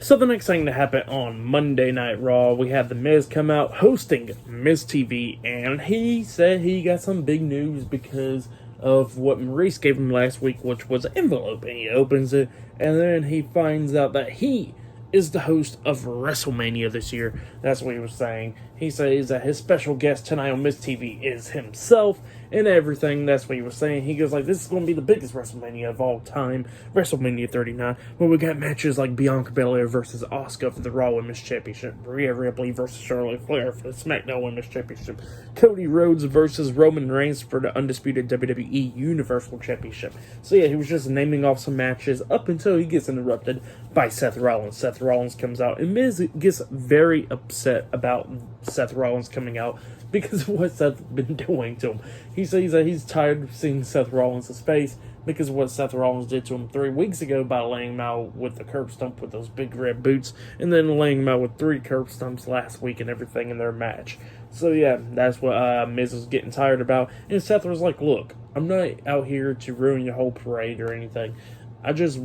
So the next thing to happen on Monday Night Raw, we had The Miz come out hosting Miz TV, and he said he got some big news because of what Maurice gave him last week, which was an envelope, and he opens it, and then he finds out that he is the host of WrestleMania this year. That's what he was saying. He says that his special guest tonight on Miz TV is himself and everything. That's what he was saying. He goes like, this is going to be the biggest WrestleMania of all time, WrestleMania 39, where we got matches like Bianca Belair versus Asuka for the Raw Women's Championship, Rhea Ripley versus Charlotte Flair for the SmackDown Women's Championship, Cody Rhodes versus Roman Reigns for the undisputed WWE Universal Championship. So yeah, he was just naming off some matches up until he gets interrupted by Seth Rollins. Seth Rollins comes out, and Miz gets very upset about Seth Rollins coming out because of what Seth's been doing to him. He says that he's tired of seeing Seth Rollins' face because of what Seth Rollins did to him 3 weeks ago by laying him out with the curb stomp with those big red boots, and then laying him out with 3 curb stomps last week and everything in their match. So yeah, that's what Miz was getting tired about. And Seth was like, look, I'm not out here to ruin your whole parade or anything. I just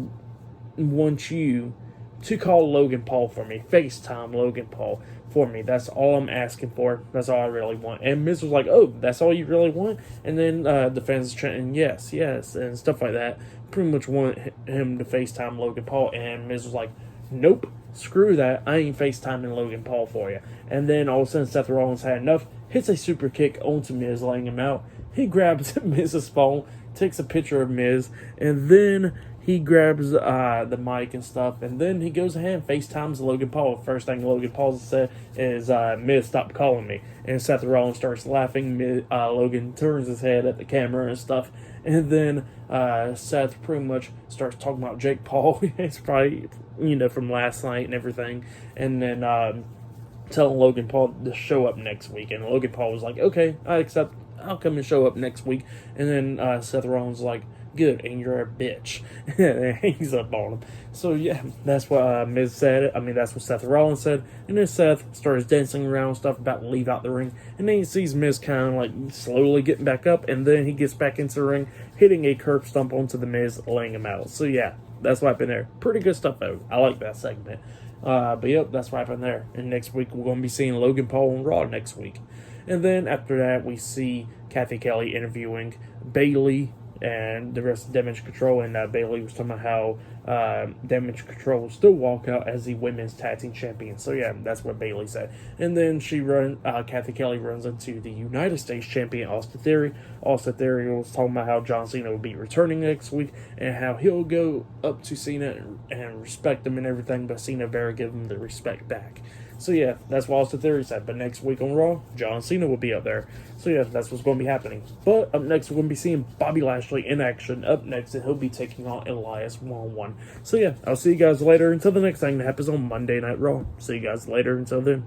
want you to call Logan Paul for me. FaceTime Logan Paul for me. That's all I'm asking for. That's all I really want. And Miz was like, oh, that's all you really want? And then the fans chanting, yes, and stuff like that. Pretty much want him to FaceTime Logan Paul. And Miz was like, nope, screw that. I ain't FaceTiming Logan Paul for you. And then all of a sudden Seth Rollins had enough, hits a super kick onto Miz, laying him out. He grabs Miz's phone, takes a picture of Miz, and then he grabs the mic and stuff, and then he goes ahead and FaceTimes Logan Paul. First thing Logan Paul said is, Miz, stop calling me. And Seth Rollins starts laughing. Logan turns his head at the camera and stuff. And then Seth pretty much starts talking about Jake Paul. It's probably, from last night and everything. And then telling Logan Paul to show up next week. And Logan Paul was like, okay, I accept. I'll come and show up next week. And then Seth Rollins was like, good, and you're a bitch. And hangs up on him. So yeah, that's what Miz said. I mean, that's what Seth Rollins said. And then Seth starts dancing around and stuff, about to leave out the ring. And then he sees Miz kind of like slowly getting back up, and then he gets back into the ring, hitting a curb stomp onto the Miz, laying him out. So yeah, that's what happened there. Pretty good stuff though. I like that segment. But yep, that's what happened there. And next week we're going to be seeing Logan Paul on Raw next week. And then after that we see Kathy Kelly interviewing Bayley and the rest of Damage Control, and Bayley was talking about how Damage Control will still walk out as the women's tag team champion. So yeah, that's what Bayley said. And then Kathy Kelly runs into the United States champion Austin Theory. Austin Theory was talking about how John Cena will be returning next week, and how he'll go up to Cena and respect him and everything, but Cena better give him the respect back. So yeah, that's what Austin Theory said. But next week on Raw, John Cena will be up there. So yeah, that's what's going to be happening. But up next, we're going to be seeing Bobby Lashley in action. Up next, and he'll be taking on Elias one-on-one. So yeah, I'll see you guys later. Until the next thing that happens on Monday Night Raw. See you guys later. Until then.